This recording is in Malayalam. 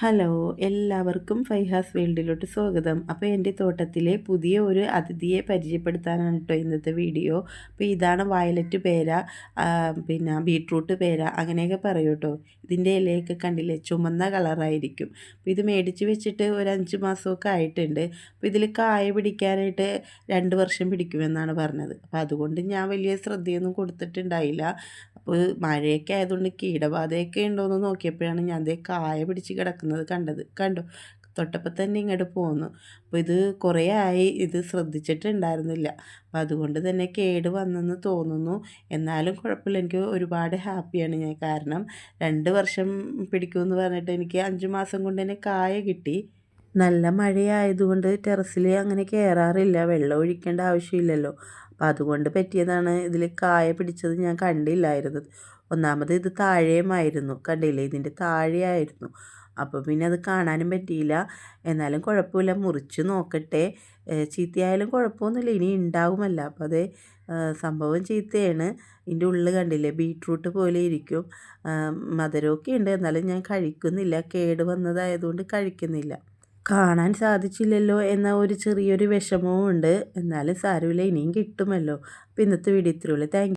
ഹലോ, എല്ലാവർക്കും ഫൈഹാസ് വേൾഡിലോട്ട് സ്വാഗതം. അപ്പോൾ എൻ്റെ തോട്ടത്തിലെ പുതിയ ഒരു അതിഥിയെ പരിചയപ്പെടുത്താനാണ് കേട്ടോ ഇന്നത്തെ വീഡിയോ. അപ്പോൾ ഇതാണ് വയലറ്റ് പേര, പിന്നെ ബീട്രൂട്ട് പേര അങ്ങനെയൊക്കെ പറയും കേട്ടോ. ഇതിൻ്റെ ഇലയൊക്കെ കണ്ടില്ലേ, ചുമന്ന കളറായിരിക്കും. അപ്പോൾ ഇത് മേടിച്ച് വെച്ചിട്ട് ഒരു 5 മാസമൊക്കെ ആയിട്ടുണ്ട്. അപ്പോൾ ഇതിൽ കായ പിടിക്കാനായിട്ട് 2 വർഷം പിടിക്കുമെന്നാണ് പറഞ്ഞത്. അപ്പോൾ അതുകൊണ്ട് ഞാൻ വലിയ ശ്രദ്ധയൊന്നും കൊടുത്തിട്ടുണ്ടായില്ല. അപ്പോൾ മഴയൊക്കെ ആയതുകൊണ്ട് കീടബാധയൊക്കെ ഉണ്ടോയെന്ന് നോക്കിയപ്പോഴാണ് ഞാൻ ദേ കായ പിടിച്ച് കിടക്കുന്നത് കണ്ടോ, തൊട്ടപ്പോൾ തന്നെ ഇങ്ങോട്ട് പോന്നു. അപ്പോൾ ഇത് കുറേ ആയി ഇത് ശ്രദ്ധിച്ചിട്ടുണ്ടായിരുന്നില്ല. അപ്പോൾ അതുകൊണ്ട് തന്നെ കേട് വന്നെന്ന് തോന്നുന്നു. എന്നാലും കുഴപ്പമില്ല, എനിക്ക് ഒരുപാട് ഹാപ്പിയാണ് ഞാൻ. കാരണം 2 വർഷം പിടിക്കുമെന്ന് പറഞ്ഞിട്ട് എനിക്ക് 5 മാസം കൊണ്ട് തന്നെ കായ കിട്ടി. നല്ല മഴയായതുകൊണ്ട് ടെറസിൽ അങ്ങനെ കയറാറില്ല, വെള്ളം ഒഴിക്കേണ്ട ആവശ്യമില്ലല്ലോ. അപ്പം അതുകൊണ്ട് പറ്റിയതാണ്. ഇതിൽ കായ പിടിച്ചത് ഞാൻ കണ്ടില്ലായിരുന്നത്. ഒന്നാമത് ഇത് താഴെയുമായിരുന്നു, കണ്ടില്ലേ, ഇതിൻ്റെ താഴെയായിരുന്നു. അപ്പോൾ പിന്നെ അത് കാണാനും പറ്റിയില്ല. എന്നാലും കുഴപ്പമില്ല, മുറിച്ച് നോക്കട്ടെ. ചീത്തയായാലും കുഴപ്പമൊന്നുമില്ല, ഇനി ഉണ്ടാവുമല്ല. അപ്പോൾ അത് സംഭവം ചീത്തയാണ്. ഇതിൻ്റെ ഉള്ളിൽ കണ്ടില്ലേ, ബീട്രൂട്ട് പോലെ ഇരിക്കും. മധുരമൊക്കെ ഉണ്ട്, എന്നാലും ഞാൻ കഴിക്കുന്നില്ല. കേട് വന്നതായതുകൊണ്ട് കഴിക്കുന്നില്ല. കാണാൻ സാധിച്ചില്ലല്ലോ എന്ന ഒരു ചെറിയൊരു വിഷമവും ഉണ്ട്. എന്നാലും സാരമില്ല, ഇനിയും കിട്ടുമല്ലോ. അപ്പോൾ ഇന്നത്തെ വീഡിയോ ഇത്രയേ ഉള്ളൂ. താങ്ക്